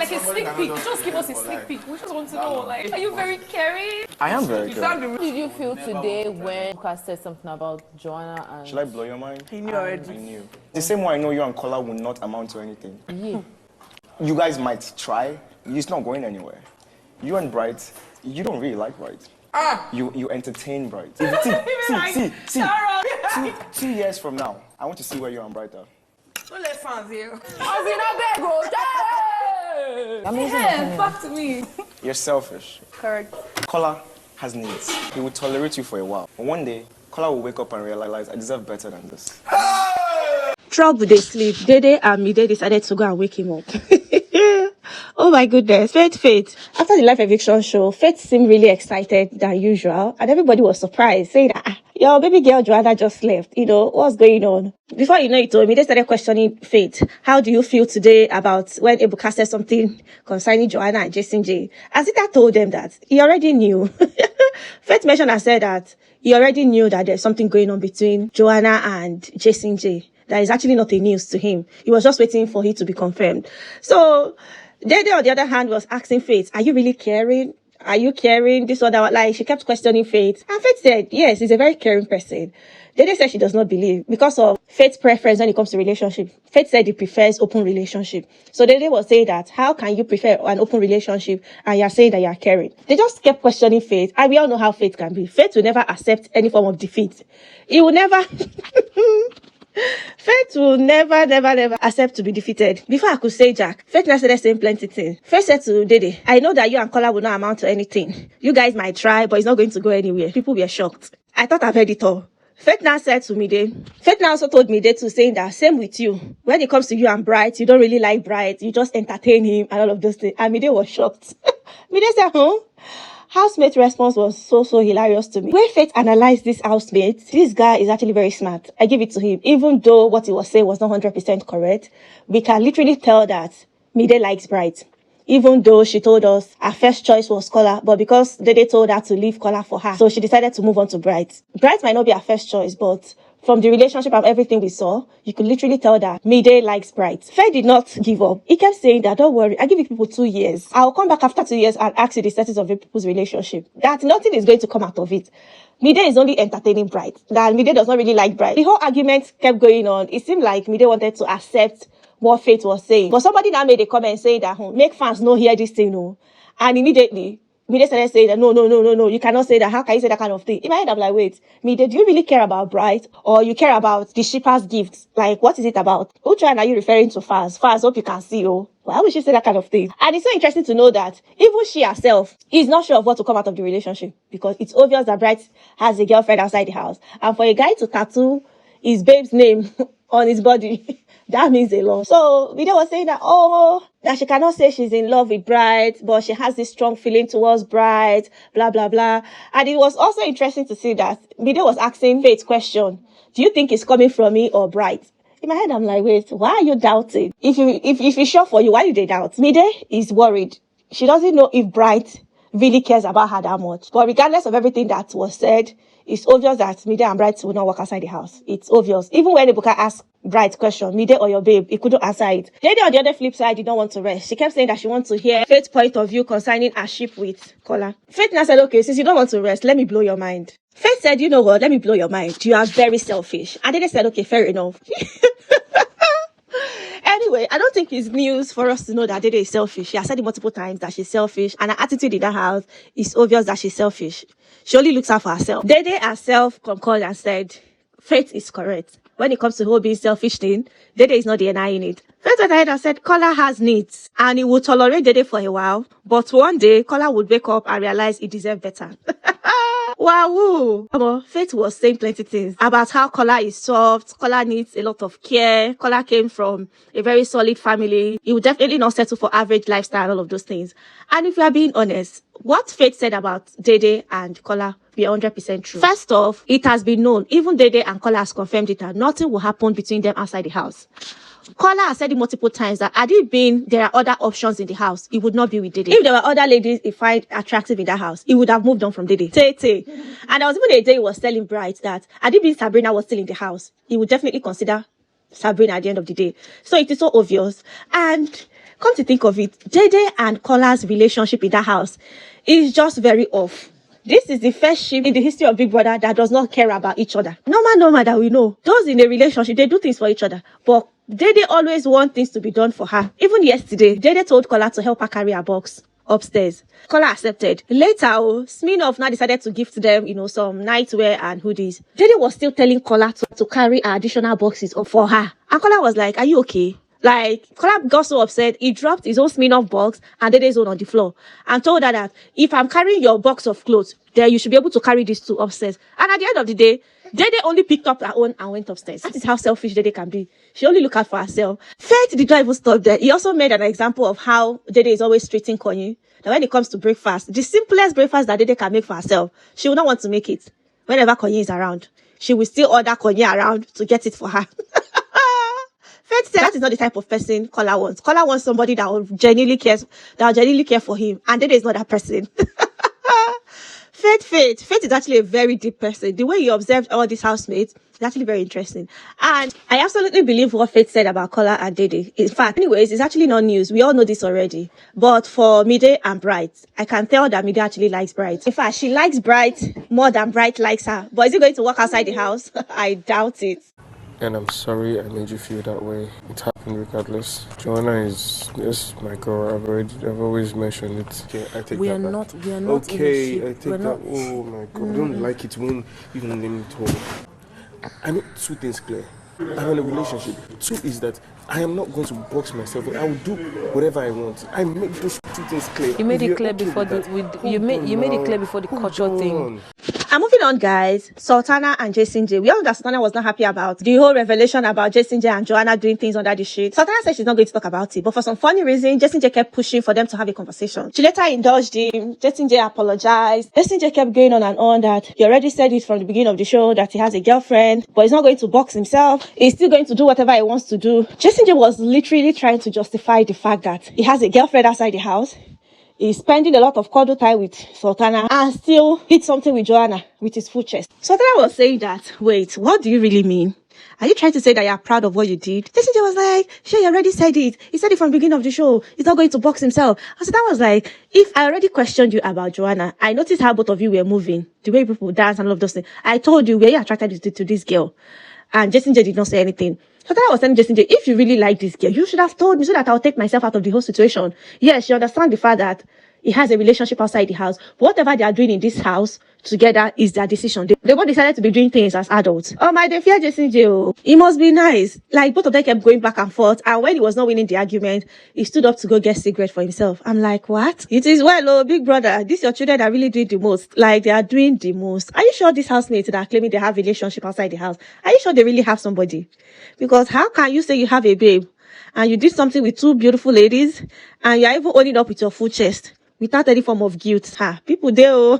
Like a sneak peek. Just give us a sneak peek. We just want to know, like, are you very caring? I am very caring. How did you feel today when Lucas said something about Joanna and... Should I blow your mind? He knew already. I knew. The same way I know you and Kola will not amount to anything. Yeah. You guys might try. It's not going anywhere. You and Bright, you don't really like Bright. You entertain Bright. See. 2 years from now, I want to see where you and Bright are. Don't let fans here. Yeah, back to me. You're selfish. Correct. Kola has needs. He will tolerate you for a while. But one day, Kola will wake up and realize I deserve better than this. Trouble they sleep. Dede and Mide decided to go and wake him up. Oh my goodness. Faith. After the live eviction show, Faith seemed really excited than usual. And everybody was surprised, saying that, your baby girl Joanna just left. You know, what's going on? Before you know it, Mide started questioning Faith. How do you feel today about when Ebuka said something concerning Joanna and Jason J? As if that told them that he already knew. Faith mentioned and said that he already knew that there's something going on between Joanna and Jason J. That is actually not a news to him. He was just waiting for it to be confirmed. So, Dede, on the other hand, was asking Faith, are you really caring? Are you caring? This or that? Like, she kept questioning Faith. And Faith said, yes, he's a very caring person. Dede said she does not believe because of Faith's preference when it comes to relationship. Faith said he prefers open relationship. So Dede was saying that, how can you prefer an open relationship and you're saying that you're caring? They just kept questioning Faith. And we all know how Faith can be. Faith will never accept any form of defeat. He will never... Faith will never accept to be defeated. Before I could say Jack, Faith now started saying plenty things. Faith said to Dede, I know that you and Kola will not amount to anything. You guys might try, but it's not going to go anywhere. People were shocked. I thought I've heard it all. Faith now said to Mide. Faith now also told Mide to saying that same with you. When it comes to you and Bright, you don't really like Bright. You just entertain him and all of those things. And Mide was shocked. Mide said, Housemate response was so hilarious to me. When Faith analyzed this housemate, this guy is actually very smart. I give it to him. Even though what he was saying was not 100% correct, we can literally tell that Mide likes Bright. Even though she told us her first choice was Kola, but because Dede told her to leave Kola for her, so she decided to move on to Bright. Bright might not be her first choice, but from the relationship and everything we saw, you could literally tell that Mide likes Bright. Faith did not give up. He kept saying that, don't worry, I give you people 2 years. I'll come back after 2 years and ask you the status of your people's relationship. That nothing is going to come out of it. Mide is only entertaining Bright. That Mide does not really like Bright. The whole argument kept going on. It seemed like Mide wanted to accept what Faith was saying. But somebody now made a comment saying that, make fans not hear this thing, no. And immediately, Mide started saying that, no, you cannot say that. How can you say that kind of thing? In my head, I'm like, wait, Mide, do you really care about Bright? Or you care about the shipper's gifts? Like, what is it about? Which one are you referring to fans? Fans, hope you can see, why would she say that kind of thing? And it's so interesting to know that even she herself is not sure of what to come out of the relationship. Because it's obvious that Bright has a girlfriend outside the house. And for a guy to tattoo his babe's name on his body, that means a lot. So, Mide was saying that, that she cannot say she's in love with Bright, but she has this strong feeling towards Bright, blah, blah, blah. And it was also interesting to see that Mide was asking Faith question, do you think it's coming from me or Bright? In my head, I'm like, wait, why are you doubting? If it's sure for you, why do they doubt? Mide is worried. She doesn't know if Bright really cares about her that much. But regardless of everything that was said, it's obvious that Mide and Bright will not work outside the house. It's obvious. Even when Ebuka asked Bright question, Mide or your babe, he couldn't answer it. Dede on the other flip side did not want to rest. She kept saying that she wants to hear Faith's point of view concerning her ship with Kola. Faith now said, okay, since you don't want to rest, let me blow your mind. Faith said, you know what, let me blow your mind. You are very selfish. And Dede said, okay, fair enough. Anyway, I don't think it's news for us to know that Dede is selfish. She has said it multiple times that she's selfish, and her attitude in that house is obvious that she's selfish. She only looks out for herself. Dede herself concurred and said, Faith is correct. When it comes to the whole being selfish thing, Dede is not denying it. Faith went ahead and said Kola has needs, and he would tolerate Dede for a while, but one day, Kola would wake up and realize he deserved better. Wow! Faith was saying plenty things about how Kola is soft, Kola needs a lot of care, Kola came from a very solid family, he would definitely not settle for average lifestyle and all of those things. And if you are being honest, what Faith said about Dede and Kola be 100% true. First off, it has been known, even Dede and Kola has confirmed it, that nothing will happen between them outside the house. Kola has said it multiple times that had it been there are other options in the house, he would not be with Dede. If there were other ladies he find attractive in that house, he would have moved on from Dede. Tete. And there was even a day he was telling Bright that had it been Sabrina was still in the house, he would definitely consider Sabrina at the end of the day. So it is so obvious. And Come to think of it, Dede and Kola's relationship in that house is just very off. This is the first ship in the history of Big Brother that does not care about each other. Normal that we know. Those in a relationship, they do things for each other. But Dede always want things to be done for her. Even yesterday, Dede told Kola to help her carry her box upstairs. Kola accepted. Later, Smirnoff now decided to gift them, some nightwear and hoodies. Dede was still telling Kola to carry her additional boxes up for her. And Kola was like, are you okay? Like, Kola got so upset, he dropped his own Smirnoff box and Dede's own on the floor and told her that if I'm carrying your box of clothes, then you should be able to carry these two upstairs. And at the end of the day, Dede only picked up her own and went upstairs. That is how selfish Dede can be. She only look out for herself. Faith did not even stop there. He also made an example of how Dede is always treating Konyi. That when it comes to breakfast, the simplest breakfast that Dede can make for herself, she will not want to make it. Whenever Konyi is around, she will still order Konyi around to get it for her. Faith said that is not the type of person Kola wants. Kola wants somebody that will genuinely care for him. And Dede is not that person. Faith is actually a very deep person. The way he observed all these housemates is actually very interesting. And I absolutely believe what Faith said about Kola and Dede. In fact, anyways, it's actually not news. We all know this already. But for Midday and Bright, I can tell that Midday actually likes Bright. In fact, she likes Bright more than Bright likes her. But is he going to walk outside the house? I doubt it. And I'm sorry I made you feel that way. It happened regardless. Joanna is my girl. I've always mentioned it. Okay, I take we that are back. not. We are not. Okay, in a I ship. take We're that. not. Oh my god, I don't like it when even let me talk. I make two things clear. I'm in a relationship. Two is that I am not going to box myself. I will do whatever I want. I make those two things clear. You made If it clear you're okay before with you made it now. clear before the Hold culture thing. on. And moving on, guys, Sultana and Jason J. We all know that Sultana was not happy about the whole revelation about Jason J and Joanna doing things under the sheet. Sultana said she's not going to talk about it, but for some funny reason, Jason J kept pushing for them to have a conversation. She later indulged him. Jason J apologized. Jason J kept going on and on that he already said it from the beginning of the show that he has a girlfriend, but he's not going to box himself. He's still going to do whatever he wants to do. Jason J was literally trying to justify the fact that he has a girlfriend outside the house. He's spending a lot of cuddle time with Sultana and still did something with Joanna with his full chest. Sultana was saying that, wait, what do you really mean? Are you trying to say that you're proud of what you did? Jason J was like, sure, you already said it. He said it from the beginning of the show. He's not going to box himself. And Sultana was like, if I already questioned you about Joanna, I noticed how both of you were moving, the way people dance and all of those things. I told you, were you attracted to this girl? And Jason J did not say anything. Sultana was telling Jason J, if you really like this girl, you should have told me so that I'll take myself out of the whole situation. Yes, you understand the fact that he has a relationship outside the house. Whatever they are doing in this house together is their decision. They both decided to be doing things as adults. Oh my, they fear Jason J. It must be nice. Like, both of them kept going back and forth. And when he was not winning the argument, he stood up to go get cigarette for himself. I'm like, what? It is well, big brother. These your children that really doing the most. Like, they are doing the most. Are you sure these housemates that are claiming they have a relationship outside the house, are you sure they really have somebody? Because how can you say you have a babe and you did something with two beautiful ladies and you're even owning up with your full chest without any form of guilt? People there.